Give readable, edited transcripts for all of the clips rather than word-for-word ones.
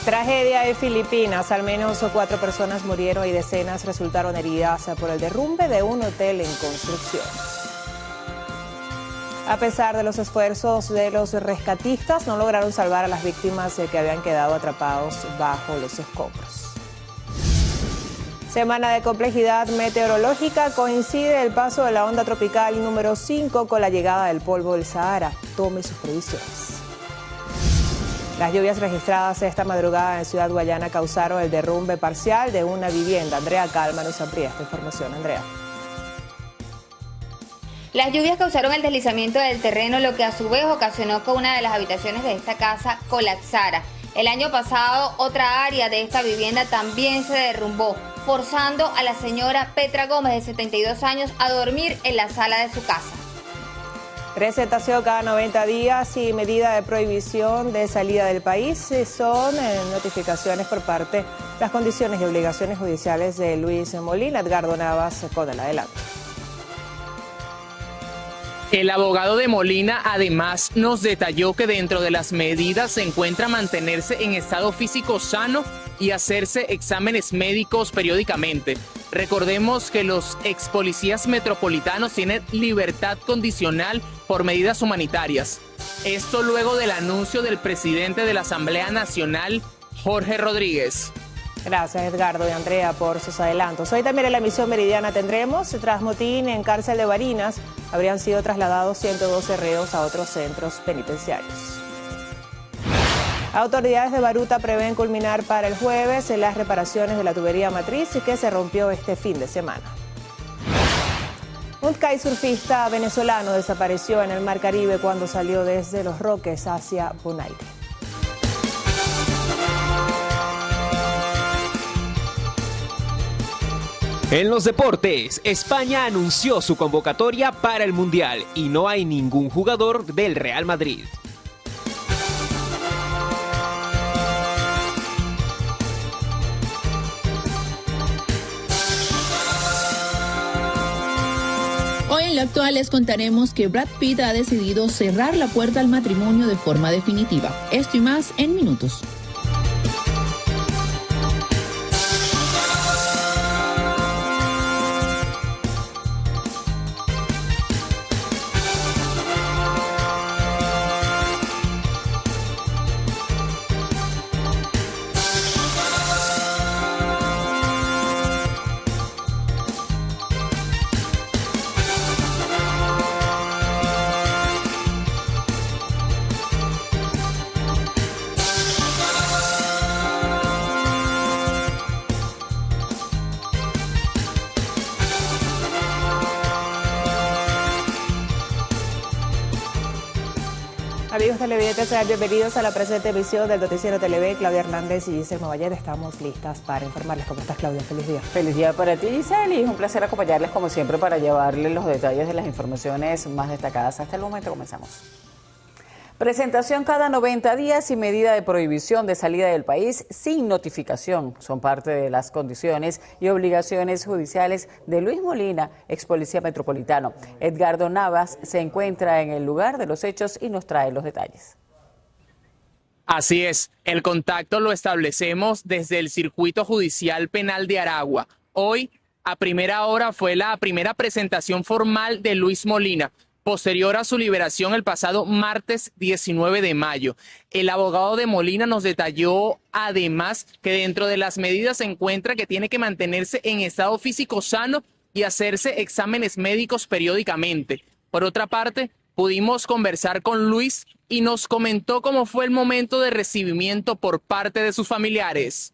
Tragedia en Filipinas. Al menos 4 personas murieron y decenas resultaron heridas por el derrumbe de un hotel en construcción. A pesar de los esfuerzos de los rescatistas, no lograron salvar a las víctimas que habían quedado atrapados bajo los escombros. Semana de complejidad meteorológica. Coincide el paso de la onda tropical número 5 con la llegada del polvo del Sahara. Tome sus previsiones. Las lluvias registradas esta madrugada en Ciudad Guayana causaron el derrumbe parcial de una vivienda. Andrea Calma nos amplía esta información. Andrea. Las lluvias causaron el deslizamiento del terreno, lo que a su vez ocasionó que una de las habitaciones de esta casa colapsara. El año pasado, otra área de esta vivienda también se derrumbó, forzando a la señora Petra Gómez, de 72 años, a dormir en la sala de su casa. Presentación cada 90 días y medida de prohibición de salida del país son notificaciones por parte de las condiciones y obligaciones judiciales de Luis Molina. Edgardo Navas con el adelanto. El abogado de Molina además nos detalló que dentro de las medidas se encuentra mantenerse en estado físico sano y hacerse exámenes médicos periódicamente. Recordemos que los ex policías metropolitanos tienen libertad condicional por medidas humanitarias. Esto luego del anuncio del presidente de la Asamblea Nacional, Jorge Rodríguez. Gracias, Edgardo y Andrea, por sus adelantos. Hoy también en la emisión meridiana tendremos, tras motín en cárcel de Barinas, habrían sido trasladados 112 reos a otros centros penitenciarios. Autoridades de Baruta prevén culminar para el jueves las reparaciones de la tubería matriz que se rompió este fin de semana. Un kitesurfista venezolano desapareció en el Mar Caribe cuando salió desde Los Roques hacia Bonaire. En los deportes, España anunció su convocatoria para el Mundial y no hay ningún jugador del Real Madrid. Hoy en La Actual les contaremos que Brad Pitt ha decidido cerrar la puerta al matrimonio de forma definitiva. Esto y más en minutos. Amigos televidentes, sean bienvenidos a la presente emisión del Noticiero TLV. Claudia Hernández y Giselle Movallera estamos listas para informarles. ¿Cómo estás, Claudia? Feliz día. Feliz día para ti, Giselle, y es un placer acompañarles como siempre para llevarles los detalles de las informaciones más destacadas. Hasta el momento comenzamos. Presentación cada 90 días y medida de prohibición de salida del país sin notificación son parte de las condiciones y obligaciones judiciales de Luis Molina, ex policía metropolitano. Edgardo Navas se encuentra en el lugar de los hechos y nos trae los detalles. Así es, el contacto lo establecemos desde el Circuito Judicial Penal de Aragua. Hoy, a primera hora, fue la primera presentación formal de Luis Molina, posterior a su liberación el pasado martes 19 de mayo. El abogado de Molina nos detalló además que dentro de las medidas se encuentra que tiene que mantenerse en estado físico sano y hacerse exámenes médicos periódicamente. Por otra parte, pudimos conversar con Luis y nos comentó cómo fue el momento de recibimiento por parte de sus familiares.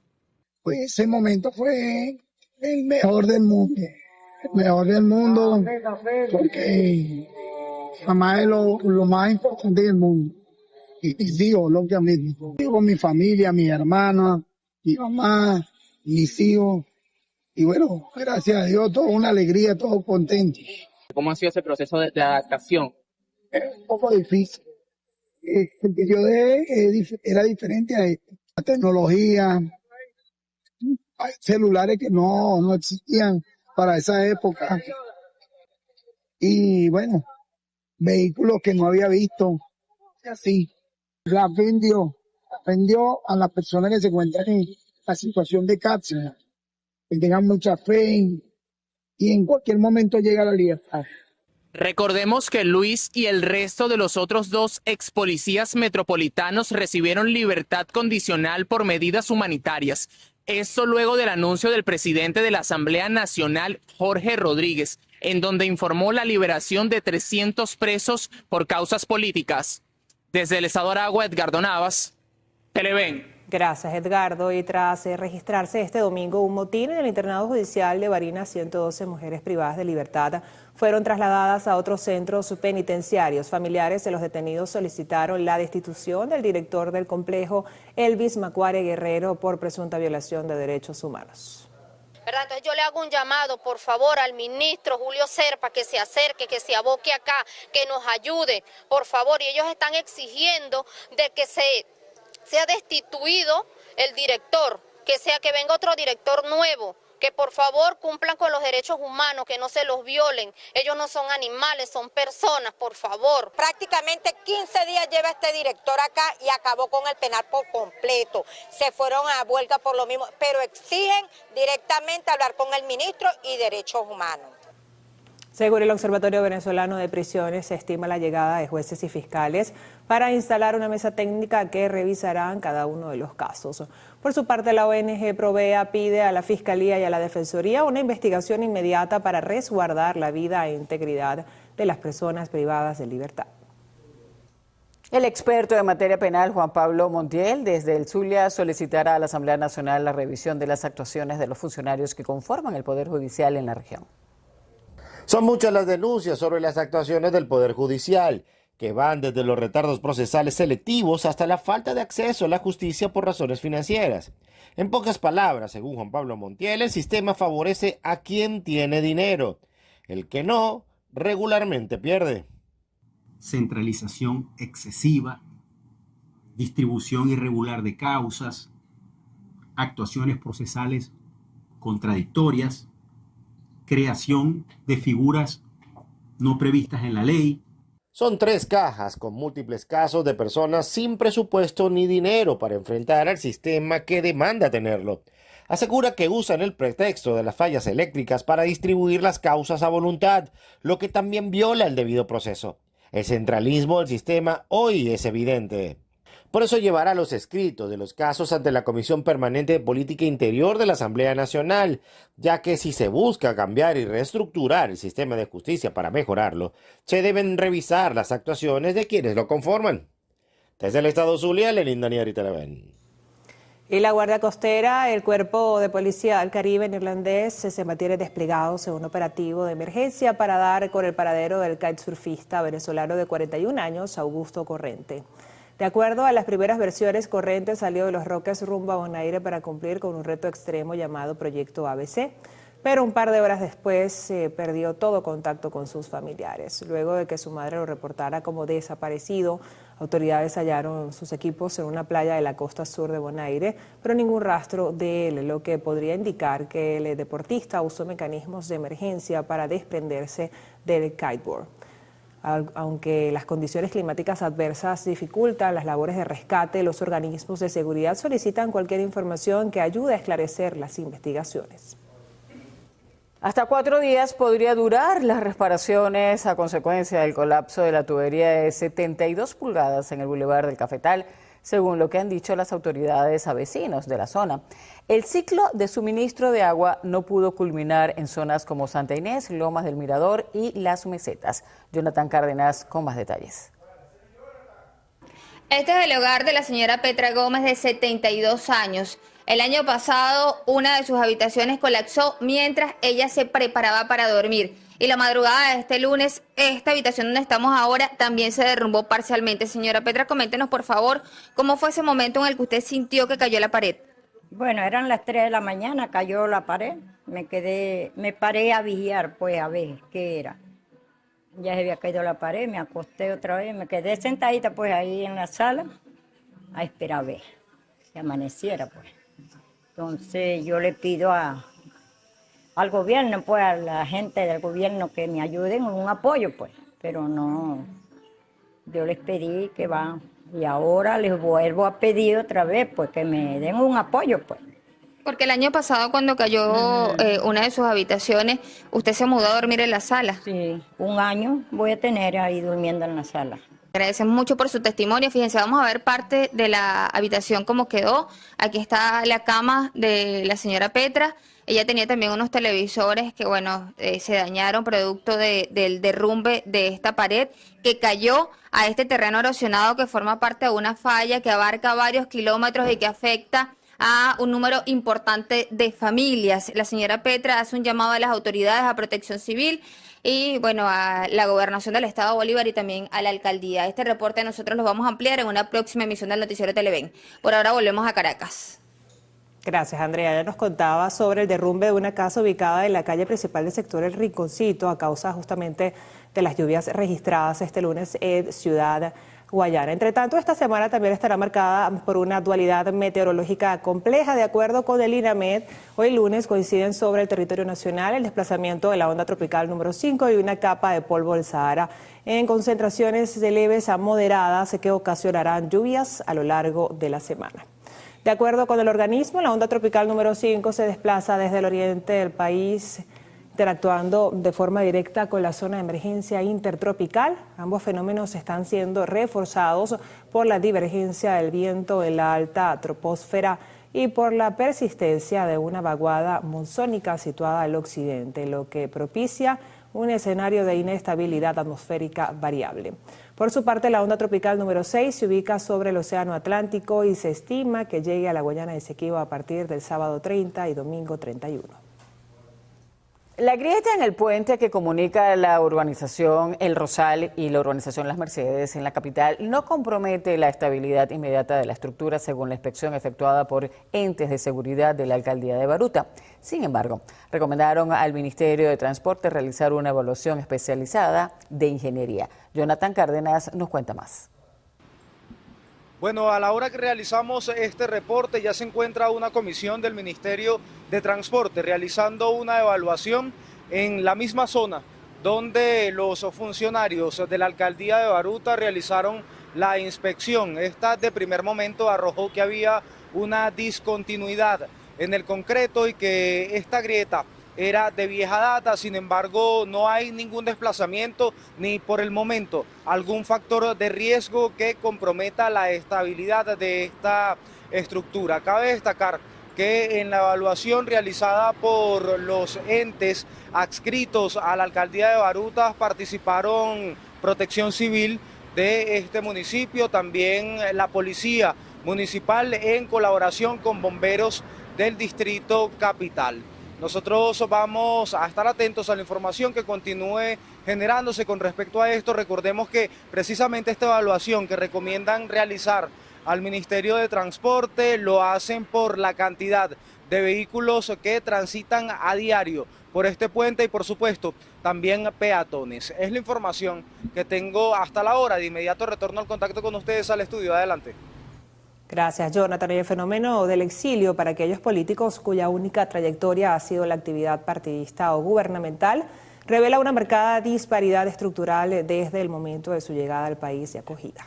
Pues ese momento fue el mejor del mundo. El mejor del mundo porque mamá es lo más importante del mundo. Y mis hijos, lógicamente. Yo con mi familia, mi hermana, mi mamá, mis hijos. Y bueno, gracias a Dios, todo una alegría, todo contento. ¿Cómo ha sido ese proceso de adaptación? Es un poco difícil. El que yo dejé era diferente a esto. La tecnología, hay celulares que no existían para esa época. Y bueno, vehículos que no había visto, así. La vendió aprendió a las personas que se encuentran en la situación de cárcel, que tengan mucha fe y en cualquier momento llega la libertad. Recordemos que Luis y el resto de los otros 2 ex policías metropolitanos recibieron libertad condicional por medidas humanitarias. Esto luego del anuncio del presidente de la Asamblea Nacional, Jorge Rodríguez, en donde informó la liberación de 300 presos por causas políticas. Desde el estado de Aragua, Edgardo Navas, Televen. Gracias, Edgardo. Y tras registrarse este domingo un motín en el internado judicial de Barinas, 112 mujeres privadas de libertad fueron trasladadas a otros centros penitenciarios. Familiares de los detenidos solicitaron la destitución del director del complejo, Elvis Macuare Guerrero, por presunta violación de derechos humanos. ¿Verdad? Entonces yo le hago un llamado, por favor, al ministro Julio Serpa, que se acerque, que se aboque acá, que nos ayude, por favor. Y ellos están exigiendo de que sea destituido el director, que venga otro director nuevo, que por favor cumplan con los derechos humanos, que no se los violen. Ellos no son animales, son personas, por favor. Prácticamente 15 días lleva este director acá y acabó con el penal por completo. Se fueron a huelga por lo mismo, pero exigen directamente hablar con el ministro y derechos humanos. Según el Observatorio Venezolano de Prisiones, se estima la llegada de jueces y fiscales para instalar una mesa técnica que revisarán cada uno de los casos. Por su parte, la ONG Provea pide a la Fiscalía y a la Defensoría una investigación inmediata para resguardar la vida e integridad de las personas privadas de libertad. El experto en materia penal, Juan Pablo Montiel, desde el Zulia, solicitará a la Asamblea Nacional la revisión de las actuaciones de los funcionarios que conforman el Poder Judicial en la región. Son muchas las denuncias sobre las actuaciones del Poder Judicial, que van desde los retardos procesales selectivos hasta la falta de acceso a la justicia por razones financieras. En pocas palabras, según Juan Pablo Montiel, el sistema favorece a quien tiene dinero. El que no, regularmente pierde. Centralización excesiva, distribución irregular de causas, actuaciones procesales contradictorias, creación de figuras no previstas en la ley. Son 3 cajas con múltiples casos de personas sin presupuesto ni dinero para enfrentar al sistema que demanda tenerlo. Asegura que usan el pretexto de las fallas eléctricas para distribuir las causas a voluntad, lo que también viola el debido proceso. El centralismo del sistema hoy es evidente. Por eso llevará los escritos de los casos ante la Comisión Permanente de Política Interior de la Asamblea Nacional, ya que si se busca cambiar y reestructurar el sistema de justicia para mejorarlo, se deben revisar las actuaciones de quienes lo conforman. Desde el estado Zulia, Lenín Daniel, Televen. Y la Guardia Costera, el Cuerpo de Policía del Caribe neerlandés, se mantiene desplegados en un operativo de emergencia para dar con el paradero del kitesurfista venezolano de 41 años, Augusto Corrente. De acuerdo a las primeras versiones, Corrente salió de Los Roques rumbo a Bonaire para cumplir con un reto extremo llamado Proyecto ABC, pero un par de horas después perdió todo contacto con sus familiares. Luego de que su madre lo reportara como desaparecido, autoridades hallaron sus equipos en una playa de la costa sur de Bonaire, pero ningún rastro de él, lo que podría indicar que el deportista usó mecanismos de emergencia para desprenderse del kiteboard. Aunque las condiciones climáticas adversas dificultan las labores de rescate, los organismos de seguridad solicitan cualquier información que ayude a esclarecer las investigaciones. Hasta 4 días podría durar las reparaciones a consecuencia del colapso de la tubería de 72 pulgadas en el Boulevard del Cafetal, según lo que han dicho las autoridades a vecinos de la zona. El ciclo de suministro de agua no pudo culminar en zonas como Santa Inés, Lomas del Mirador y Las Mesetas. Jonathan Cárdenas con más detalles. Este es el hogar de la señora Petra Gómez, de 72 años. El año pasado, una de sus habitaciones colapsó mientras ella se preparaba para dormir. Y la madrugada de este lunes, esta habitación donde estamos ahora también se derrumbó parcialmente. Señora Petra, coméntenos por favor, ¿cómo fue ese momento en el que usted sintió que cayó la pared? Bueno, eran las 3 de la mañana, cayó la pared. Me paré a vigiar, pues, a ver qué era. Ya se había caído la pared, me acosté otra vez, me quedé sentadita, pues, ahí en la sala, a esperar a ver que amaneciera, pues. Entonces, yo le pido al gobierno, pues, a la gente del gobierno que me ayuden con un apoyo, pues. Pero no, yo les pedí que Y ahora les vuelvo a pedir otra vez, pues que me den un apoyo, pues. Porque el año pasado cuando cayó una de sus habitaciones, usted se mudó a dormir en la sala. Sí, un año voy a tener ahí durmiendo en la sala. Agradecemos mucho por su testimonio. Fíjense, vamos a ver parte de la habitación como quedó. Aquí está la cama de la señora Petra. Ella tenía también unos televisores que, bueno, se dañaron producto del derrumbe de esta pared que cayó a este terreno erosionado que forma parte de una falla que abarca varios kilómetros y que afecta a un número importante de familias. La señora Petra hace un llamado a las autoridades, a Protección Civil y, bueno, a la Gobernación del Estado de Bolívar y también a la Alcaldía. Este reporte nosotros lo vamos a ampliar en una próxima emisión del Noticiero Televen. Por ahora volvemos a Caracas. Gracias, Andrea. Ya nos contaba sobre el derrumbe de una casa ubicada en la calle principal del sector El Rinconcito a causa justamente de las lluvias registradas este lunes en Ciudad Guayana. Entre tanto, esta semana también estará marcada por una dualidad meteorológica compleja. De acuerdo con el INAMED, hoy lunes coinciden sobre el territorio nacional el desplazamiento de la onda tropical número 5 y una capa de polvo del Sahara en concentraciones de leves a moderadas que ocasionarán lluvias a lo largo de la semana. De acuerdo con el organismo, la onda tropical número 5 se desplaza desde el oriente del país, interactuando de forma directa con la zona de emergencia intertropical. Ambos fenómenos están siendo reforzados por la divergencia del viento en la alta troposfera y por la persistencia de una vaguada monzónica situada al occidente, lo que propicia un escenario de inestabilidad atmosférica variable. Por su parte, la onda tropical número 6 se ubica sobre el Océano Atlántico y se estima que llegue a la Guayana Esequiba a partir del sábado 30 y domingo 31. La grieta en el puente que comunica la urbanización El Rosal y la urbanización Las Mercedes en la capital no compromete la estabilidad inmediata de la estructura según la inspección efectuada por entes de seguridad de la alcaldía de Baruta. Sin embargo, recomendaron al Ministerio de Transporte realizar una evaluación especializada de ingeniería. Jonathan Cárdenas nos cuenta más. Bueno, a la hora que realizamos este reporte ya se encuentra una comisión del Ministerio de Transporte realizando una evaluación en la misma zona donde los funcionarios de la alcaldía de Baruta realizaron la inspección. Esta de primer momento arrojó que había una discontinuidad en el concreto y que esta grieta era de vieja data, sin embargo no hay ningún desplazamiento ni por el momento algún factor de riesgo que comprometa la estabilidad de esta estructura. Cabe destacar que en la evaluación realizada por los entes adscritos a la alcaldía de Baruta participaron Protección Civil de este municipio, también la Policía Municipal en colaboración con bomberos del Distrito Capital. Nosotros vamos a estar atentos a la información que continúe generándose con respecto a esto. Recordemos que precisamente esta evaluación que recomiendan realizar al Ministerio de Transporte lo hacen por la cantidad de vehículos que transitan a diario por este puente y por supuesto también peatones. Es la información que tengo hasta la hora. De inmediato retorno al contacto con ustedes al estudio. Adelante. Gracias, Jonathan. Y el fenómeno del exilio para aquellos políticos cuya única trayectoria ha sido la actividad partidista o gubernamental revela una marcada disparidad estructural desde el momento de su llegada al país y acogida.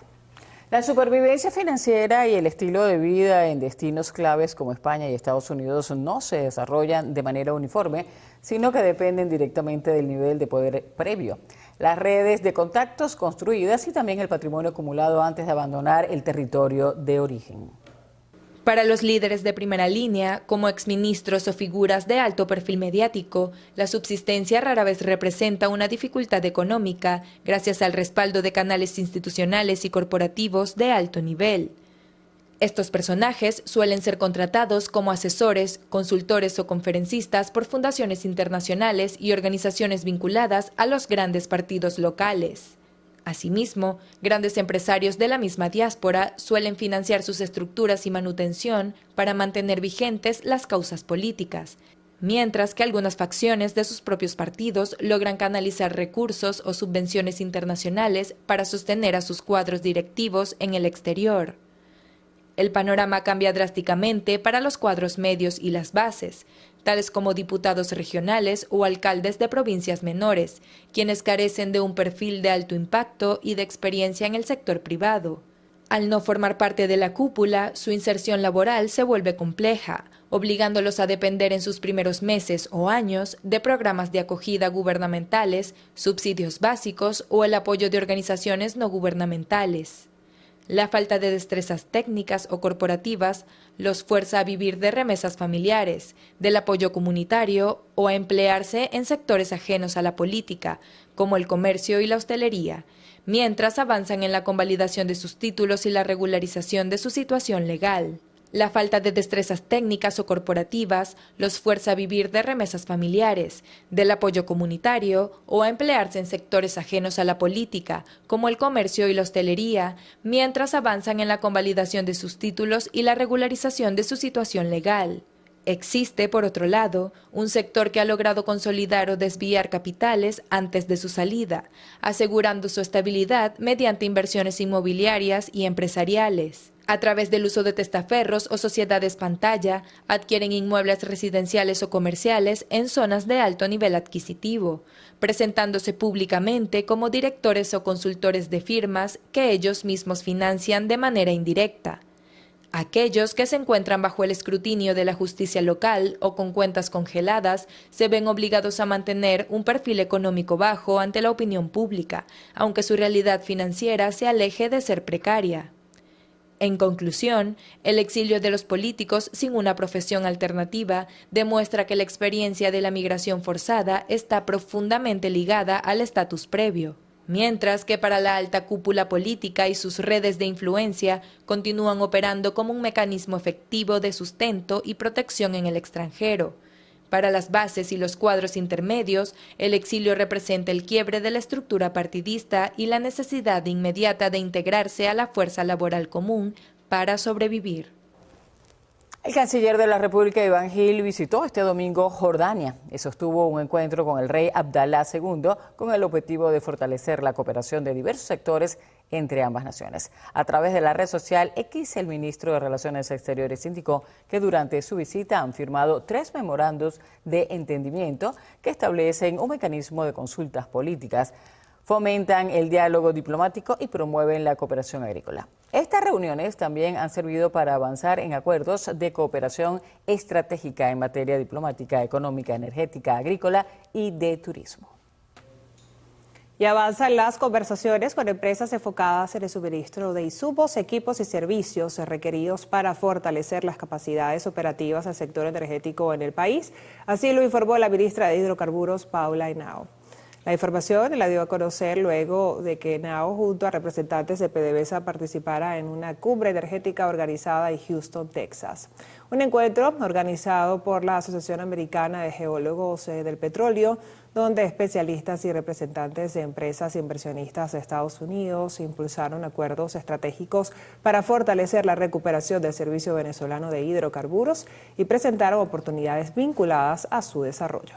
La supervivencia financiera y el estilo de vida en destinos claves como España y Estados Unidos no se desarrollan de manera uniforme, sino que dependen directamente del nivel de poder previo, las redes de contactos construidas y también el patrimonio acumulado antes de abandonar el territorio de origen. Para los líderes de primera línea, como exministros o figuras de alto perfil mediático, la subsistencia rara vez representa una dificultad económica gracias al respaldo de canales institucionales y corporativos de alto nivel. Estos personajes suelen ser contratados como asesores, consultores o conferencistas por fundaciones internacionales y organizaciones vinculadas a los grandes partidos locales. Asimismo, grandes empresarios de la misma diáspora suelen financiar sus estructuras y manutención para mantener vigentes las causas políticas, mientras que algunas facciones de sus propios partidos logran canalizar recursos o subvenciones internacionales para sostener a sus cuadros directivos en el exterior. El panorama cambia drásticamente para los cuadros medios y las bases, tales como diputados regionales o alcaldes de provincias menores, quienes carecen de un perfil de alto impacto y de experiencia en el sector privado. Al no formar parte de la cúpula, su inserción laboral se vuelve compleja, obligándolos a depender en sus primeros meses o años de programas de acogida gubernamentales, subsidios básicos o el apoyo de organizaciones no gubernamentales. La falta de destrezas técnicas o corporativas los fuerza a vivir de remesas familiares, del apoyo comunitario o a emplearse en sectores ajenos a la política, como el comercio y la hostelería, mientras avanzan en la convalidación de sus títulos y la regularización de su situación legal. La falta de destrezas técnicas o corporativas los fuerza a vivir de remesas familiares, del apoyo comunitario o a emplearse en sectores ajenos a la política, como el comercio y la hostelería, mientras avanzan en la convalidación de sus títulos y la regularización de su situación legal. Existe, por otro lado, un sector que ha logrado consolidar o desviar capitales antes de su salida, asegurando su estabilidad mediante inversiones inmobiliarias y empresariales. A través del uso de testaferros o sociedades pantalla, adquieren inmuebles residenciales o comerciales en zonas de alto nivel adquisitivo, presentándose públicamente como directores o consultores de firmas que ellos mismos financian de manera indirecta. Aquellos que se encuentran bajo el escrutinio de la justicia local o con cuentas congeladas se ven obligados a mantener un perfil económico bajo ante la opinión pública, aunque su realidad financiera se aleje de ser precaria. En conclusión, el exilio de los políticos sin una profesión alternativa demuestra que la experiencia de la migración forzada está profundamente ligada al estatus previo, mientras que para la alta cúpula política y sus redes de influencia continúan operando como un mecanismo efectivo de sustento y protección en el extranjero. Para las bases y los cuadros intermedios, el exilio representa el quiebre de la estructura partidista y la necesidad inmediata de integrarse a la fuerza laboral común para sobrevivir. El canciller de la República, Iván Gil, visitó este domingo Jordania y sostuvo un encuentro con el rey Abdalá II con el objetivo de fortalecer la cooperación de diversos sectores entre ambas naciones. A través de la red social X, el ministro de Relaciones Exteriores indicó que durante su visita han firmado 3 memorandos de entendimiento que establecen un mecanismo de consultas políticas, fomentan el diálogo diplomático y promueven la cooperación agrícola. Estas reuniones también han servido para avanzar en acuerdos de cooperación estratégica en materia diplomática, económica, energética, agrícola y de turismo. Y avanzan las conversaciones con empresas enfocadas en el suministro de insumos, equipos y servicios requeridos para fortalecer las capacidades operativas del sector energético en el país. Así lo informó la ministra de Hidrocarburos, Paula Henao. La información la dio a conocer luego de que Henao, junto a representantes de PDVSA, participara en una cumbre energética organizada en Houston, Texas. Un encuentro organizado por la Asociación Americana de Geólogos del Petróleo, donde especialistas y representantes de empresas e inversionistas de Estados Unidos impulsaron acuerdos estratégicos para fortalecer la recuperación del servicio venezolano de hidrocarburos y presentaron oportunidades vinculadas a su desarrollo.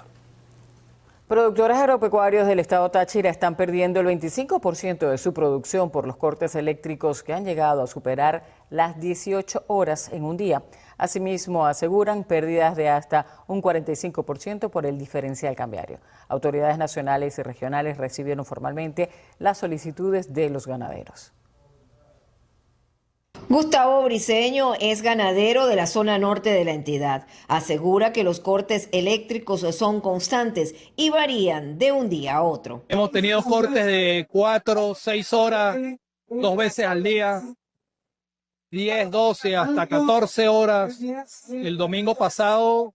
Productores agropecuarios del estado Táchira están perdiendo el 25% de su producción por los cortes eléctricos que han llegado a superar las 18 horas en un día. Asimismo, aseguran pérdidas de hasta un 45% por el diferencial cambiario. Autoridades nacionales y regionales recibieron formalmente las solicitudes de los ganaderos. Gustavo Briceño es ganadero de la zona norte de la entidad. Asegura que los cortes eléctricos son constantes y varían de un día a otro. Hemos tenido cortes de 4, 6 horas, 2 veces al día, 10, 12, hasta 14 horas. El domingo pasado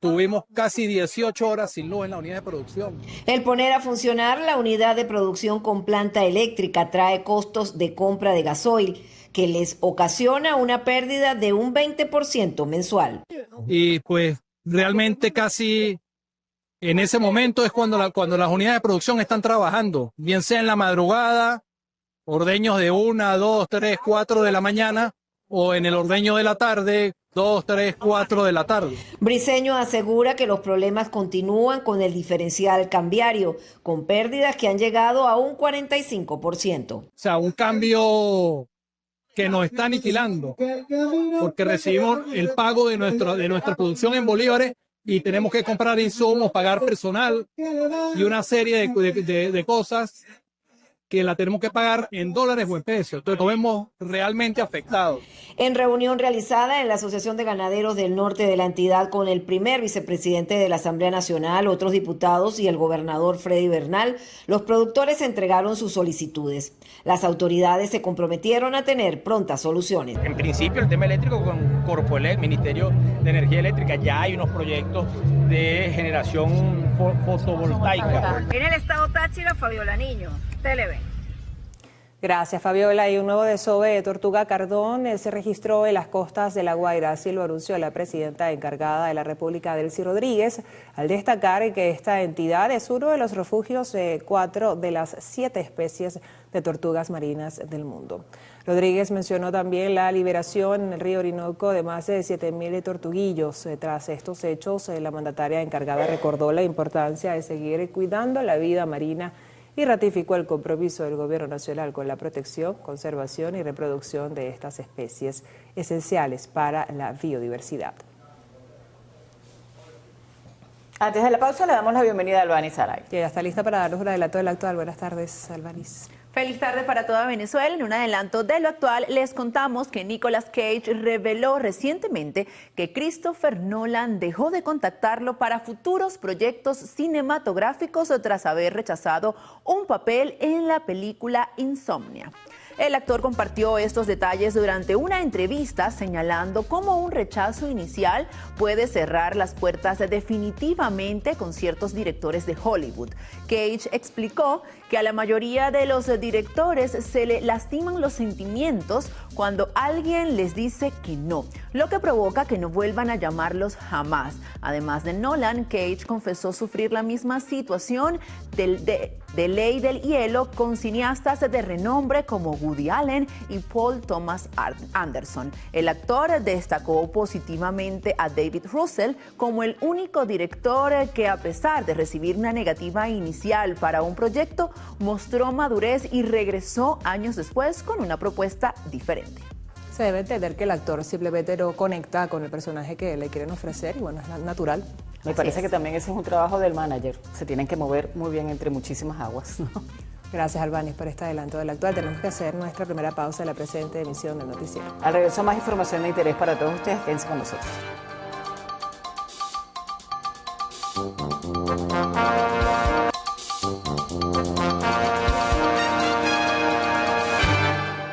tuvimos casi 18 horas sin luz en la unidad de producción. El poner a funcionar la unidad de producción con planta eléctrica trae costos de compra de gasoil, que les ocasiona una pérdida de un 20% mensual. Y pues realmente casi en ese momento es cuando las unidades de producción están trabajando, bien sea en la madrugada, ordeños de 1, 2, 3, 4 de la mañana, o en el ordeño de la tarde, 2, 3, 4 de la tarde. Briceño asegura que los problemas continúan con el diferencial cambiario, con pérdidas que han llegado a un 45%. O sea, un cambio que nos está aniquilando, porque recibimos el pago de nuestra producción en bolívares y tenemos que comprar insumos, pagar personal y una serie de cosas que la tenemos que pagar en dólares o en pesos. Entonces nos vemos realmente afectados. En reunión realizada en la Asociación de Ganaderos del Norte de la entidad con el primer vicepresidente de la Asamblea Nacional, otros diputados y el gobernador Freddy Bernal, los productores entregaron sus solicitudes. Las autoridades se comprometieron a tener prontas soluciones. En principio, el tema eléctrico con Corpoelec, Ministerio de Energía Eléctrica, ya hay unos proyectos de generación fotovoltaica. En el estado Táchira, Fabiola Niño, Televen. Gracias, Fabiola. Y un nuevo desove de tortuga cardón se registró en las costas de La Guaira. Así lo anunció la presidenta encargada de la República, Delcy Rodríguez, al destacar que esta entidad es uno de los refugios de 4 de las 7 especies de tortugas marinas del mundo. Rodríguez mencionó también la liberación en el río Orinoco de más de 7.000 tortuguillos. Tras estos hechos, la mandataria encargada recordó la importancia de seguir cuidando la vida marina y ratificó el compromiso del Gobierno Nacional con la protección, conservación y reproducción de estas especies esenciales para la biodiversidad. Antes de la pausa le damos la bienvenida a Albanis Saray. Que ya está lista para darnos un adelanto del actual. Buenas tardes, Albanis. Feliz tarde para toda Venezuela. En un adelanto de lo actual les contamos que Nicolas Cage reveló recientemente que Christopher Nolan dejó de contactarlo para futuros proyectos cinematográficos tras haber rechazado un papel en la película Insomnia. El actor compartió estos detalles durante una entrevista señalando cómo un rechazo inicial puede cerrar las puertas definitivamente con ciertos directores de Hollywood. Cage explicó que a la mayoría de los directores se le lastiman los sentimientos cuando alguien les dice que no, lo que provoca que no vuelvan a llamarlos jamás. Además de Nolan, Cage confesó sufrir la misma situación de Ley del Hielo con cineastas de renombre como Woody Allen y Paul Thomas Anderson. El actor destacó positivamente a David Russell como el único director que, a pesar de recibir una negativa inicial para un proyecto, mostró madurez y regresó años después con una propuesta diferente. Se debe entender que el actor simplemente no conecta con el personaje que le quieren ofrecer y bueno, es natural. Me parece que también ese es un trabajo del manager. Se tienen que mover muy bien entre muchísimas aguas, ¿no? Gracias, Albanis, por este adelanto del actual. Tenemos que hacer nuestra primera pausa en la presente emisión del noticiero. Al regreso, más información de interés para todos ustedes. Quédense con nosotros.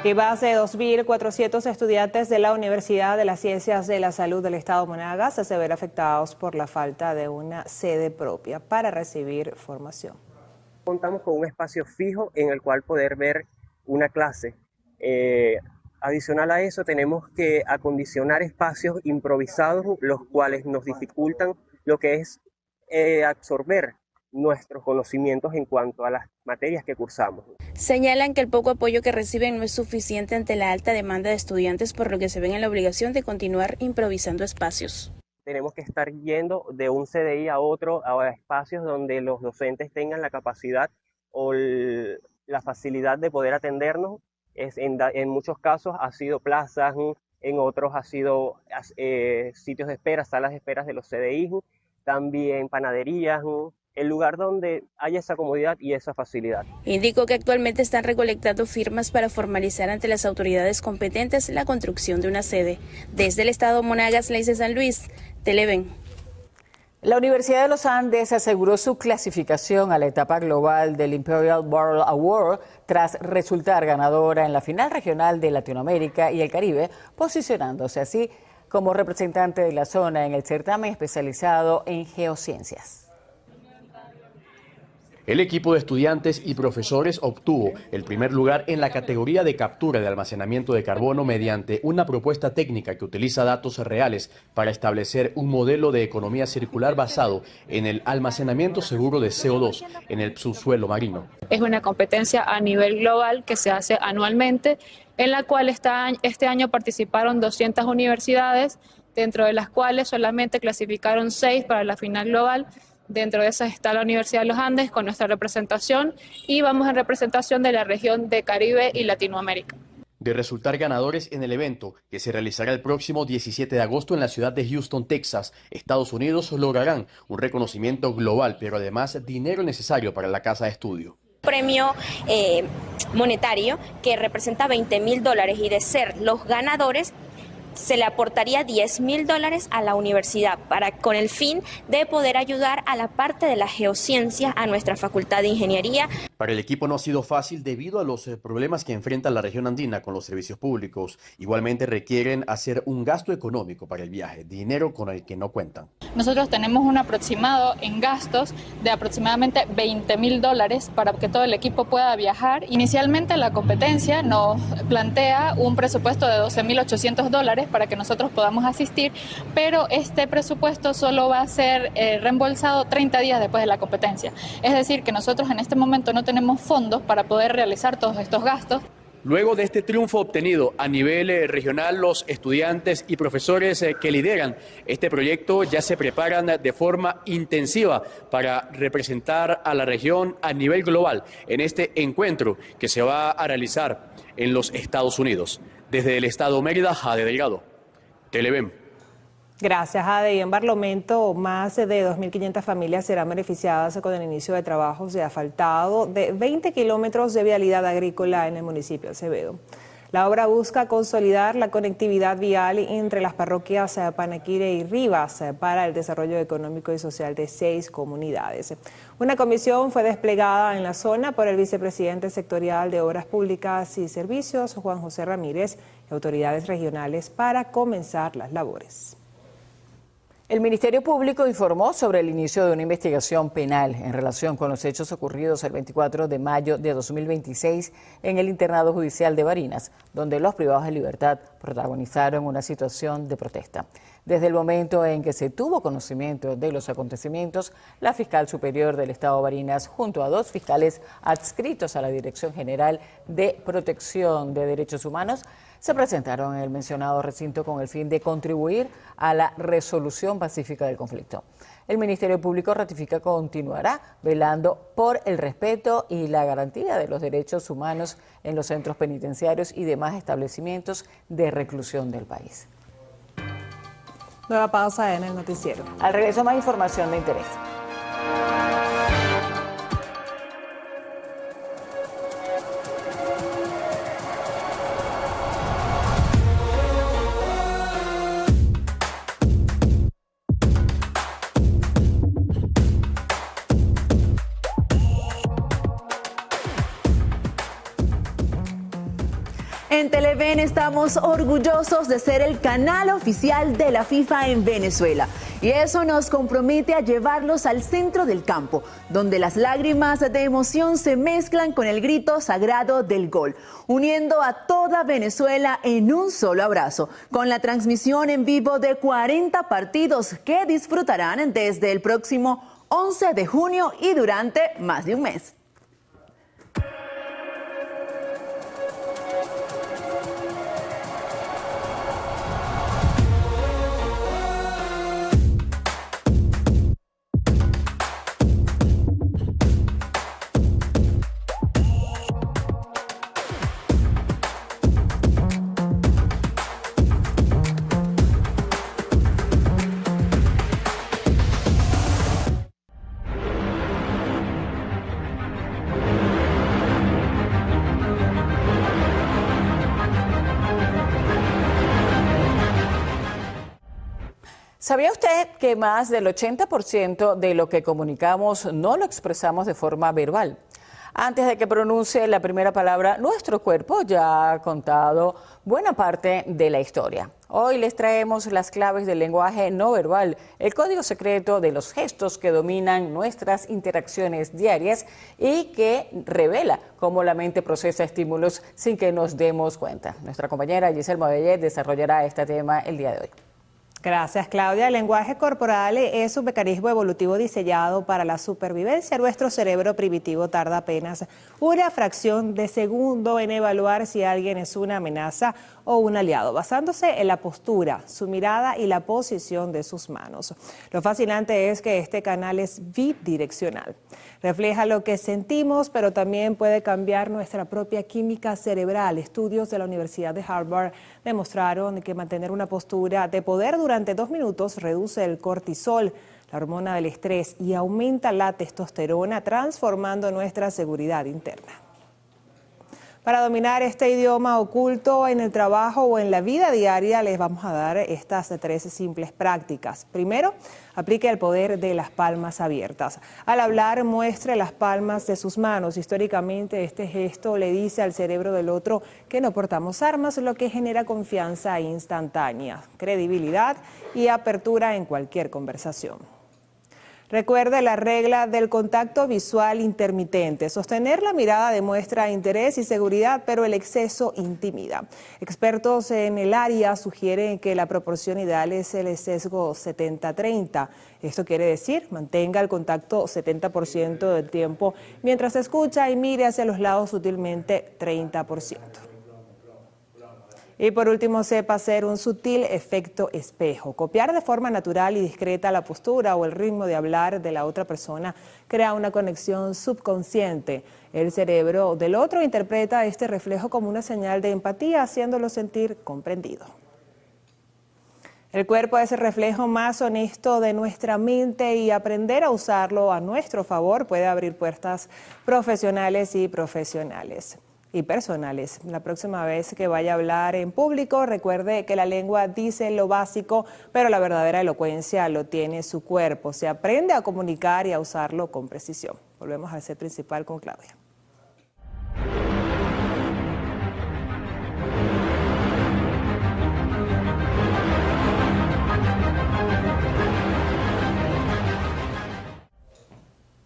Y más de 2.400 estudiantes de la Universidad de las Ciencias de la Salud del Estado Monagas se ven afectados por la falta de una sede propia para recibir formación. Contamos con un espacio fijo en el cual poder ver una clase. Adicional a eso, tenemos que acondicionar espacios improvisados, los cuales nos dificultan lo que es absorber nuestros conocimientos en cuanto a las materias que cursamos. Señalan que el poco apoyo que reciben no es suficiente ante la alta demanda de estudiantes, por lo que se ven en la obligación de continuar improvisando espacios. Tenemos que estar yendo de un CDI a otro, a espacios donde los docentes tengan la capacidad o la facilidad de poder atendernos. En muchos casos ha sido plazas, en otros ha sido sitios de espera, salas de espera de los CDI, también panaderías, el lugar donde haya esa comodidad y esa facilidad. Indicó que actualmente están recolectando firmas para formalizar ante las autoridades competentes la construcción de una sede. Desde el estado Monagas, Leice San Luis, Televen. La Universidad de los Andes aseguró su clasificación a la etapa global del Imperial Barrel Award tras resultar ganadora en la final regional de Latinoamérica y el Caribe, posicionándose así como representante de la zona en el certamen especializado en geociencias. El equipo de estudiantes y profesores obtuvo el primer lugar en la categoría de captura de almacenamiento de carbono mediante una propuesta técnica que utiliza datos reales para establecer un modelo de economía circular basado en el almacenamiento seguro de CO2 en el subsuelo marino. Es una competencia a nivel global que se hace anualmente, en la cual este año participaron 200 universidades, dentro de las cuales solamente clasificaron 6 para la final global. Dentro de esas está la Universidad de los Andes con nuestra representación y vamos en representación de la región de Caribe y Latinoamérica. De resultar ganadores en el evento, que se realizará el próximo 17 de agosto en la ciudad de Houston, Texas, Estados Unidos, lograrán un reconocimiento global, pero además dinero necesario para la casa de estudio. Premio monetario que representa $20.000 y de ser los ganadores se le aportaría $10.000 a la universidad con el fin de poder ayudar a la parte de la geociencia a nuestra Facultad de Ingeniería. Para el equipo no ha sido fácil debido a los problemas que enfrenta la región andina con los servicios públicos. Igualmente requieren hacer un gasto económico para el viaje, dinero con el que no cuentan. Nosotros tenemos un aproximado en gastos de aproximadamente $20.000 para que todo el equipo pueda viajar. Inicialmente la competencia nos plantea un presupuesto de $12.800 para que nosotros podamos asistir, pero este presupuesto solo va a ser reembolsado 30 días después de la competencia. Es decir, que nosotros en este momento no tenemos fondos para poder realizar todos estos gastos. Luego de este triunfo obtenido a nivel regional, los estudiantes y profesores que lideran este proyecto ya se preparan de forma intensiva para representar a la región a nivel global en este encuentro que se va a realizar en los Estados Unidos. Desde el estado Mérida, Jade Delgado, Televen. Gracias, Jade. Y en Barlovento, más de 2.500 familias serán beneficiadas con el inicio de trabajos de asfaltado de 20 kilómetros de vialidad agrícola en el municipio de Acevedo. La obra busca consolidar la conectividad vial entre las parroquias Panaquire y Rivas para el desarrollo económico y social de 6 comunidades. Una comisión fue desplegada en la zona por el vicepresidente sectorial de Obras Públicas y Servicios, Juan José Ramírez, y autoridades regionales para comenzar las labores. El Ministerio Público informó sobre el inicio de una investigación penal en relación con los hechos ocurridos el 24 de mayo de 2026 en el internado judicial de Barinas, donde los privados de libertad protagonizaron una situación de protesta. Desde el momento en que se tuvo conocimiento de los acontecimientos, la fiscal superior del Estado de Barinas, junto a 2 fiscales adscritos a la Dirección General de Protección de Derechos Humanos, se presentaron en el mencionado recinto con el fin de contribuir a la resolución pacífica del conflicto. El Ministerio Público ratifica que continuará velando por el respeto y la garantía de los derechos humanos en los centros penitenciarios y demás establecimientos de reclusión del país. Nueva pausa en el noticiero. Al regreso, más información de interés. En Televen estamos orgullosos de ser el canal oficial de la FIFA en Venezuela. Y eso nos compromete a llevarlos al centro del campo, donde las lágrimas de emoción se mezclan con el grito sagrado del gol, uniendo a toda Venezuela en un solo abrazo, con la transmisión en vivo de 40 partidos que disfrutarán desde el próximo 11 de junio y durante más de un mes. ¿Sabía usted que más del 80% de lo que comunicamos no lo expresamos de forma verbal? Antes de que pronuncie la primera palabra, nuestro cuerpo ya ha contado buena parte de la historia. Hoy les traemos las claves del lenguaje no verbal, el código secreto de los gestos que dominan nuestras interacciones diarias y que revela cómo la mente procesa estímulos sin que nos demos cuenta. Nuestra compañera Giselle Modellet desarrollará este tema el día de hoy. Gracias, Claudia. El lenguaje corporal es un mecanismo evolutivo diseñado para la supervivencia. Nuestro cerebro primitivo tarda apenas una fracción de segundo en evaluar si alguien es una amenaza o un aliado, basándose en la postura, su mirada y la posición de sus manos. Lo fascinante es que este canal es bidireccional. Refleja lo que sentimos, pero también puede cambiar nuestra propia química cerebral. Estudios de la Universidad de Harvard demostraron que mantener una postura de poder durante 2 minutos reduce el cortisol, la hormona del estrés, y aumenta la testosterona, transformando nuestra seguridad interna. Para dominar este idioma oculto en el trabajo o en la vida diaria, les vamos a dar estas 3 simples prácticas. Primero, aplique el poder de las palmas abiertas. Al hablar, muestre las palmas de sus manos. Históricamente, este gesto le dice al cerebro del otro que no portamos armas, lo que genera confianza instantánea, credibilidad y apertura en cualquier conversación. Recuerde la regla del contacto visual intermitente. Sostener la mirada demuestra interés y seguridad, pero el exceso intimida. Expertos en el área sugieren que la proporción ideal es el sesgo 70-30. Esto quiere decir, mantenga el contacto 70% del tiempo mientras escucha y mire hacia los lados sutilmente 30%. Y por último, sepa hacer un sutil efecto espejo. Copiar de forma natural y discreta la postura o el ritmo de hablar de la otra persona crea una conexión subconsciente. El cerebro del otro interpreta este reflejo como una señal de empatía, haciéndolo sentir comprendido. El cuerpo es el reflejo más honesto de nuestra mente y aprender a usarlo a nuestro favor puede abrir puertas profesionales y personales. La próxima vez que vaya a hablar en público, recuerde que la lengua dice lo básico, pero la verdadera elocuencia lo tiene su cuerpo. Se aprende a comunicar y a usarlo con precisión. Volvemos al set principal con Claudia.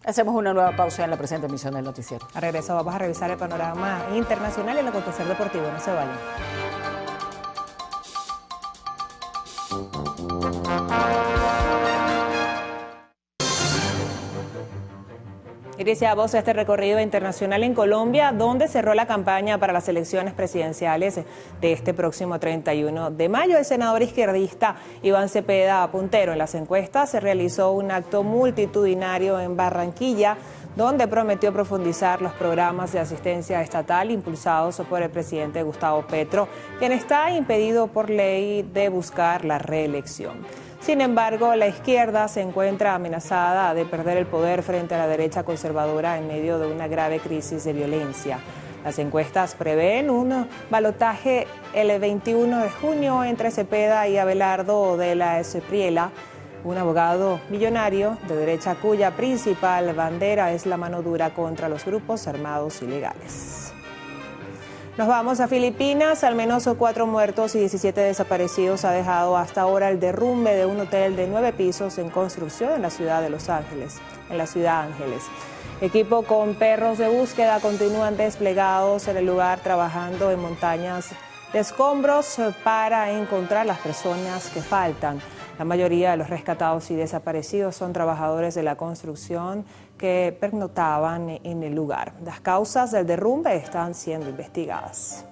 Hacemos una nueva pausa en la presente emisión del noticiero. A regreso vamos a revisar el panorama internacional y el acontecer deportivo. No se vayan. Iniciamos este recorrido internacional en Colombia, donde cerró la campaña para las elecciones presidenciales de este próximo 31 de mayo. El senador izquierdista Iván Cepeda, puntero en las encuestas, se realizó un acto multitudinario en Barranquilla, donde prometió profundizar los programas de asistencia estatal impulsados por el presidente Gustavo Petro, quien está impedido por ley de buscar la reelección. Sin embargo, la izquierda se encuentra amenazada de perder el poder frente a la derecha conservadora en medio de una grave crisis de violencia. Las encuestas prevén un balotaje el 21 de junio entre Cepeda y Abelardo de la Espriella, un abogado millonario de derecha cuya principal bandera es la mano dura contra los grupos armados ilegales. Nos vamos a Filipinas. Al menos 4 muertos y 17 desaparecidos ha dejado hasta ahora el derrumbe de un hotel de 9 pisos en construcción en la ciudad de Los Ángeles, Equipo con perros de búsqueda continúan desplegados en el lugar, trabajando en montañas de escombros para encontrar las personas que faltan. La mayoría de los rescatados y desaparecidos son trabajadores de la construcción que pernoctaban en el lugar. Las causas del derrumbe están siendo investigadas.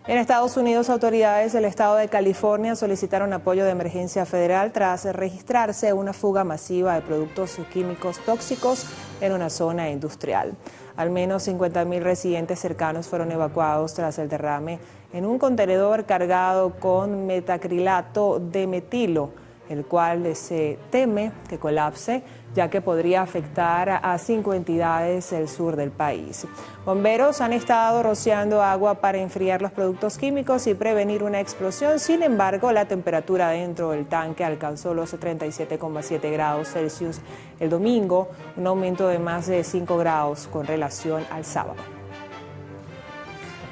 En Estados Unidos, autoridades del estado de California solicitaron apoyo de emergencia federal tras registrarse una fuga masiva de productos químicos tóxicos en una zona industrial. Al menos 50,000 residentes cercanos fueron evacuados tras el derrame en un contenedor cargado con metacrilato de metilo, el cual se teme que colapse, ya que podría afectar a 5 entidades del sur del país. Bomberos han estado rociando agua para enfriar los productos químicos y prevenir una explosión. Sin embargo, la temperatura dentro del tanque alcanzó los 37,7 grados Celsius el domingo, un aumento de más de 5 grados con relación al sábado.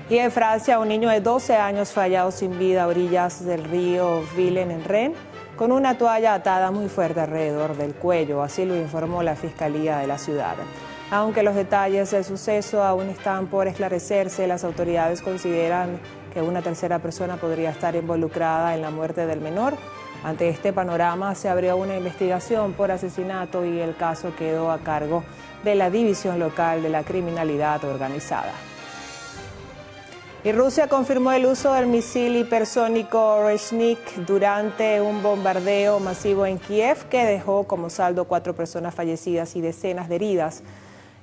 Y en Francia, un niño de 12 años fue hallado sin vida a orillas del río Vilaine en Rennes, con una toalla atada muy fuerte alrededor del cuello, así lo informó la Fiscalía de la ciudad. Aunque los detalles del suceso aún están por esclarecerse, las autoridades consideran que una tercera persona podría estar involucrada en la muerte del menor. Ante este panorama, se abrió una investigación por asesinato y el caso quedó a cargo de la División Local de la Criminalidad Organizada. Y Rusia confirmó el uso del misil hipersónico Oreshnik durante un bombardeo masivo en Kiev, que dejó como saldo 4 personas fallecidas y decenas de heridas.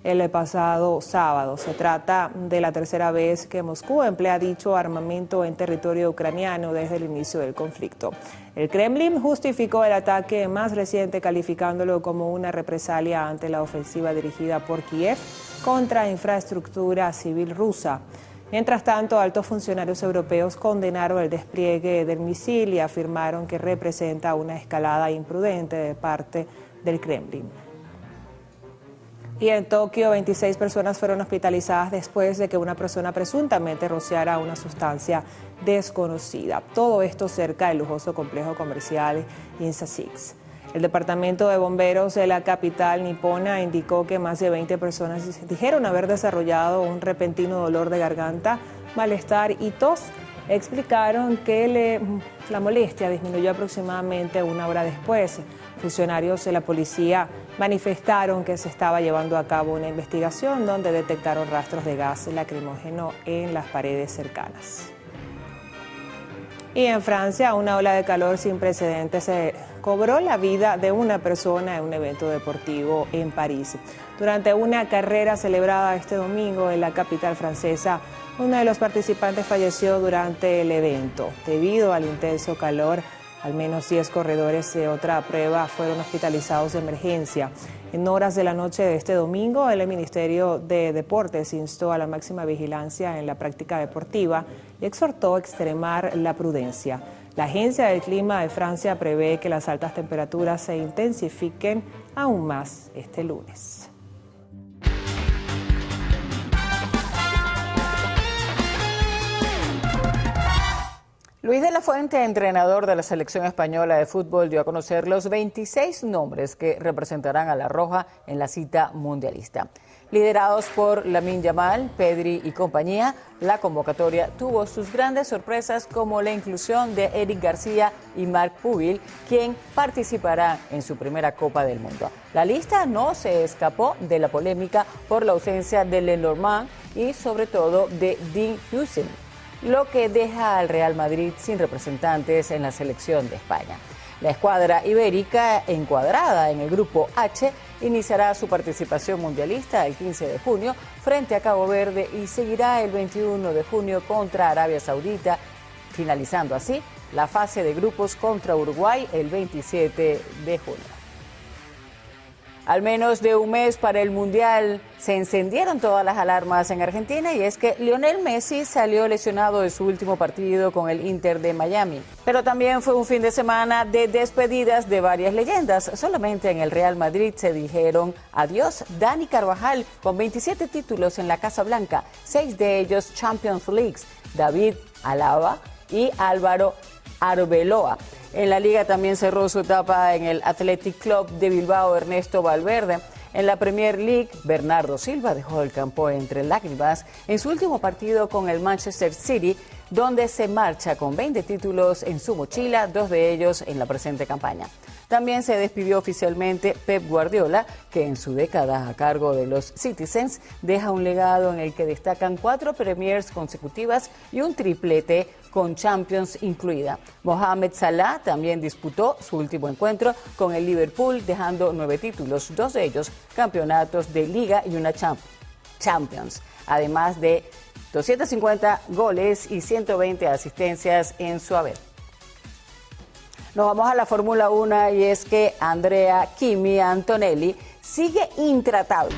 el pasado sábado. Se trata de la tercera vez que Moscú emplea dicho armamento en territorio ucraniano desde el inicio del conflicto. El Kremlin justificó el ataque más reciente calificándolo como una represalia ante la ofensiva dirigida por Kiev contra infraestructura civil rusa. Mientras tanto, altos funcionarios europeos condenaron el despliegue del misil y afirmaron que representa una escalada imprudente de parte del Kremlin. Y en Tokio, 26 personas fueron hospitalizadas después de que una persona presuntamente rociara una sustancia desconocida. Todo esto cerca del lujoso complejo comercial Ginza Six. El departamento de bomberos de la capital nipona indicó que más de 20 personas dijeron haber desarrollado un repentino dolor de garganta, malestar y tos. Explicaron que la molestia disminuyó aproximadamente una hora después. Funcionarios de la policía manifestaron que se estaba llevando a cabo una investigación donde detectaron rastros de gas lacrimógeno en las paredes cercanas. Y en Francia, una ola de calor sin precedentes se cobró la vida de una persona en un evento deportivo en París. Durante una carrera celebrada este domingo en la capital francesa, uno de los participantes falleció durante el evento. Debido al intenso calor, al menos 10 corredores de otra prueba fueron hospitalizados de emergencia. En horas de la noche de este domingo, el Ministerio de Deportes instó a la máxima vigilancia en la práctica deportiva y exhortó a extremar la prudencia. La Agencia del Clima de Francia prevé que las altas temperaturas se intensifiquen aún más este lunes. Luis de la Fuente, entrenador de la selección española de fútbol, dio a conocer los 26 nombres que representarán a la Roja en la cita mundialista. Liderados por Lamine Yamal, Pedri y compañía, la convocatoria tuvo sus grandes sorpresas como la inclusión de Eric García y Marc Pubil, quien participará en su primera Copa del Mundo. La lista no se escapó de la polémica por la ausencia de Lenormand y sobre todo de Dean Huijsen, lo que deja al Real Madrid sin representantes en la selección de España. La escuadra ibérica, encuadrada en el grupo H, iniciará su participación mundialista el 15 de junio frente a Cabo Verde y seguirá el 21 de junio contra Arabia Saudita, finalizando así la fase de grupos contra Uruguay el 27 de junio. Al menos de un mes para el Mundial se encendieron todas las alarmas en Argentina y es que Lionel Messi salió lesionado de su último partido con el Inter de Miami. Pero también fue un fin de semana de despedidas de varias leyendas. Solamente en el Real Madrid se dijeron adiós Dani Carvajal con 27 títulos en la Casa Blanca, 6 de ellos Champions League, David Alaba y Álvaro Arbeloa. En la liga también cerró su etapa en el Athletic Club de Bilbao Ernesto Valverde. En la Premier League, Bernardo Silva dejó el campo entre lágrimas en su último partido con el Manchester City, donde se marcha con 20 títulos en su mochila, 2 de ellos en la presente campaña. También se despidió oficialmente Pep Guardiola, que en su década a cargo de los Citizens deja un legado en el que destacan 4 Premiers consecutivas y un triplete con Champions incluida. Mohamed Salah también disputó su último encuentro con el Liverpool, dejando 9 títulos, 2 de ellos campeonatos de Liga y una Champions, además de 250 goles y 120 asistencias en su haber. Nos vamos a la Fórmula 1 y es que Andrea Kimi Antonelli sigue intratable.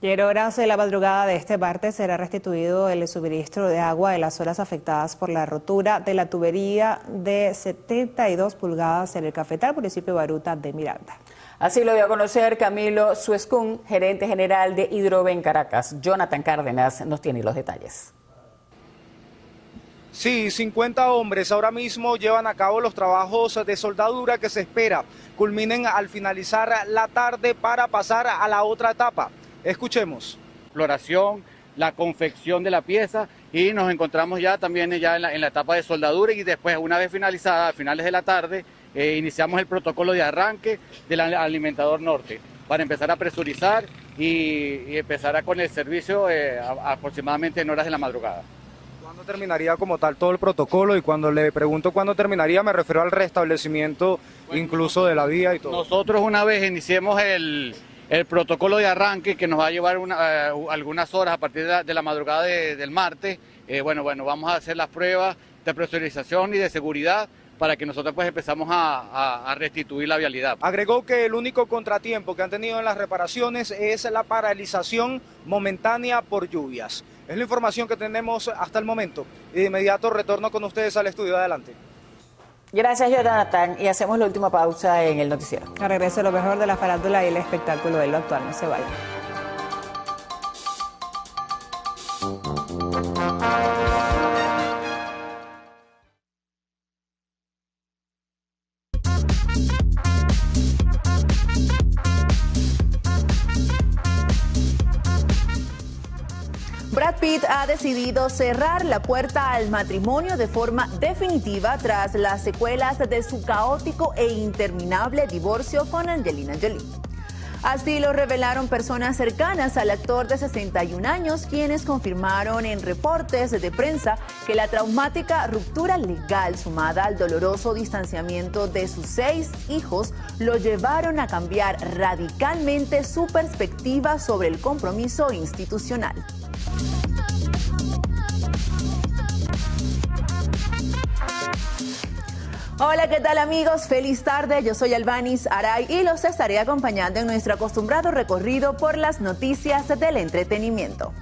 Y en horas de la madrugada de este martes será restituido el suministro de agua en las zonas afectadas por la rotura de la tubería de 72 pulgadas en el Cafetal, municipio de Baruta de Miranda. Así lo dio a conocer Camilo Suescún, gerente general de Hidroven Caracas. Jonathan Cárdenas nos tiene los detalles. Sí, 50 hombres ahora mismo llevan a cabo los trabajos de soldadura que se espera culminen al finalizar la tarde para pasar a la otra etapa. Escuchemos. Exploración, la confección de la pieza y nos encontramos ya también en la etapa de soldadura y después, una vez finalizada, a finales de la tarde, iniciamos el protocolo de arranque del alimentador norte para empezar a presurizar y empezar con el servicio aproximadamente en horas de la madrugada. ¿Cuándo terminaría como tal todo el protocolo? Y cuando le pregunto cuándo terminaría, me refiero al restablecimiento incluso de la vía y todo. Nosotros una vez iniciemos el protocolo de arranque, que nos va a llevar algunas horas a partir de la madrugada del martes, bueno, vamos a hacer las pruebas de presurización y de seguridad para que nosotros pues empezamos a restituir la vialidad. Agregó que el único contratiempo que han tenido en las reparaciones es la paralización momentánea por lluvias. Es la información que tenemos hasta el momento. Y de inmediato retorno con ustedes al estudio. Adelante. Gracias, Jonathan. Y hacemos la última pausa en el noticiero. A regreso lo mejor de la farándula y el espectáculo de lo actual. No se vayan. Brad Pitt ha decidido cerrar la puerta al matrimonio de forma definitiva tras las secuelas de su caótico e interminable divorcio con Angelina Jolie. Así lo revelaron personas cercanas al actor de 61 años, quienes confirmaron en reportes de prensa que la traumática ruptura legal sumada al doloroso distanciamiento de sus 6 hijos lo llevaron a cambiar radicalmente su perspectiva sobre el compromiso institucional. Hola, ¿qué tal amigos? Feliz tarde, yo soy Albanis Aray y los estaré acompañando en nuestro acostumbrado recorrido por las noticias del entretenimiento.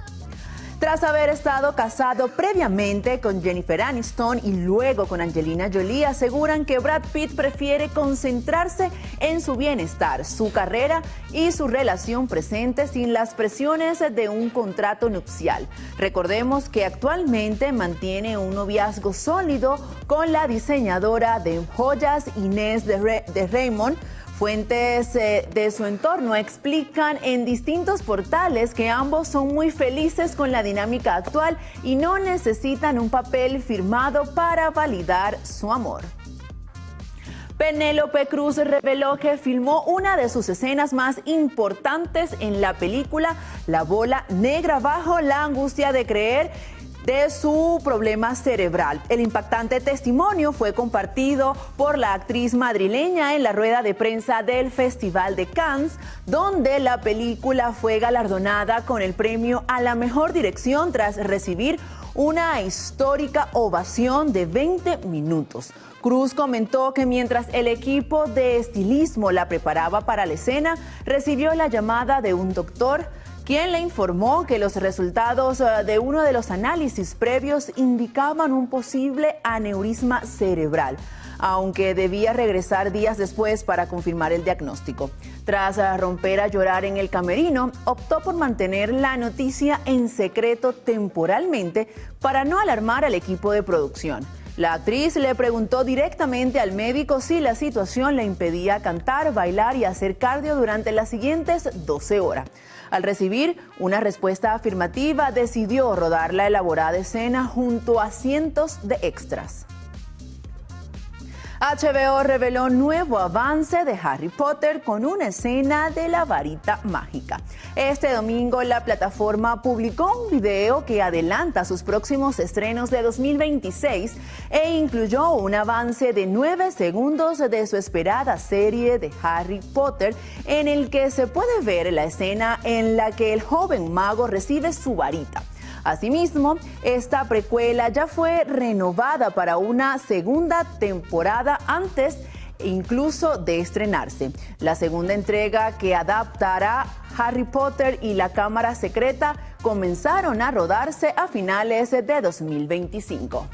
Tras haber estado casado previamente con Jennifer Aniston y luego con Angelina Jolie, aseguran que Brad Pitt prefiere concentrarse en su bienestar, su carrera y su relación presente sin las presiones de un contrato nupcial. Recordemos que actualmente mantiene un noviazgo sólido con la diseñadora de joyas Inés de Raymond. Fuentes de su entorno explican en distintos portales que ambos son muy felices con la dinámica actual y no necesitan un papel firmado para validar su amor. Penélope Cruz reveló que filmó una de sus escenas más importantes en la película La Bola Negra bajo la angustia de creer de su problema cerebral. El impactante testimonio fue compartido por la actriz madrileña en la rueda de prensa del Festival de Cannes, donde la película fue galardonada con el premio a la mejor dirección tras recibir una histórica ovación de 20 minutos. Cruz comentó que mientras el equipo de estilismo la preparaba para la escena, recibió la llamada de un doctor, quien le informó que los resultados de uno de los análisis previos indicaban un posible aneurisma cerebral, aunque debía regresar días después para confirmar el diagnóstico. Tras romper a llorar en el camerino, optó por mantener la noticia en secreto temporalmente para no alarmar al equipo de producción. La actriz le preguntó directamente al médico si la situación le impedía cantar, bailar y hacer cardio durante las siguientes 12 horas. Al recibir una respuesta afirmativa, decidió rodar la elaborada escena junto a cientos de extras. HBO reveló nuevo avance de Harry Potter con una escena de la varita mágica. Este domingo la plataforma publicó un video que adelanta sus próximos estrenos de 2026 e incluyó un avance de 9 segundos de su esperada serie de Harry Potter, en el que se puede ver la escena en la que el joven mago recibe su varita. Asimismo, esta precuela ya fue renovada para una segunda temporada antes incluso de estrenarse. La segunda entrega, que adaptará Harry Potter y la Cámara Secreta, comenzaron a rodarse a finales de 2025.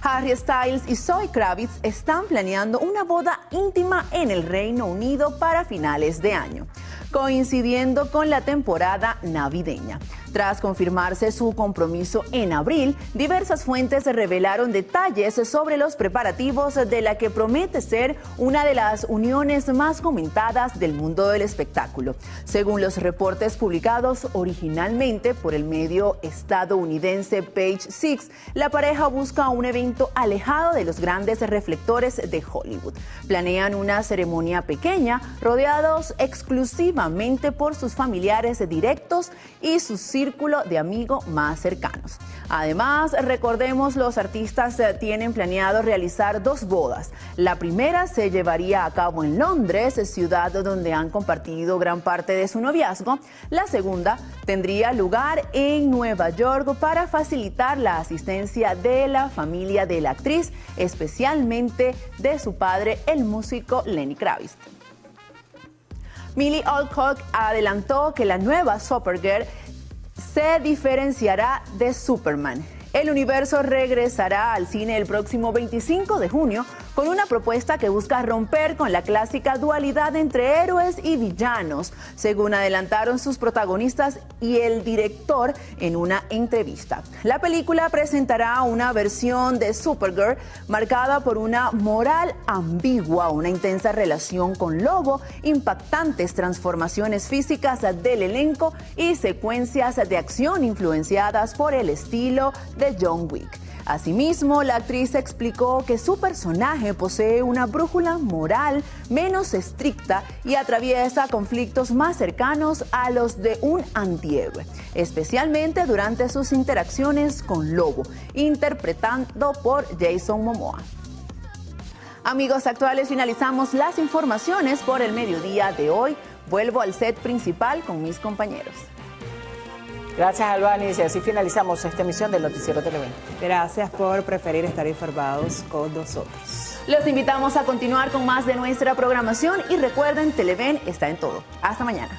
Harry Styles y Zoe Kravitz están planeando una boda íntima en el Reino Unido para finales de año, coincidiendo con la temporada navideña. Tras confirmarse su compromiso en abril, diversas fuentes revelaron detalles sobre los preparativos de la que promete ser una de las uniones más comentadas del mundo del espectáculo. Según los reportes publicados originalmente por el medio estadounidense Page Six, la pareja busca un evento alejado de los grandes reflectores de Hollywood. Planean una ceremonia pequeña, rodeados exclusivamente por sus familiares directos y sus círculos círculo de amigos más cercanos. Además, recordemos, los artistas tienen planeado realizar 2 bodas. La primera se llevaría a cabo en Londres, ciudad donde han compartido gran parte de su noviazgo. La segunda tendría lugar en Nueva York para facilitar la asistencia de la familia de la actriz, especialmente de su padre, el músico Lenny Kravitz. Millie Alcock adelantó que la nueva Supergirl se diferenciará de Superman. El universo regresará al cine el próximo 25 de junio con una propuesta que busca romper con la clásica dualidad entre héroes y villanos, según adelantaron sus protagonistas y el director en una entrevista. La película presentará una versión de Supergirl marcada por una moral ambigua, una intensa relación con Lobo, impactantes transformaciones físicas del elenco y secuencias de acción influenciadas por el estilo de John Wick. Asimismo, la actriz explicó que su personaje posee una brújula moral menos estricta y atraviesa conflictos más cercanos a los de un antihéroe, especialmente durante sus interacciones con Lobo, interpretado por Jason Momoa. Amigos actuales, finalizamos las informaciones por el mediodía de hoy. Vuelvo al set principal con mis compañeros. Gracias, Albaniz, y así finalizamos esta emisión del Noticiero Televen. Gracias por preferir estar informados con nosotros. Los invitamos a continuar con más de nuestra programación y recuerden, Televen está en todo. Hasta mañana.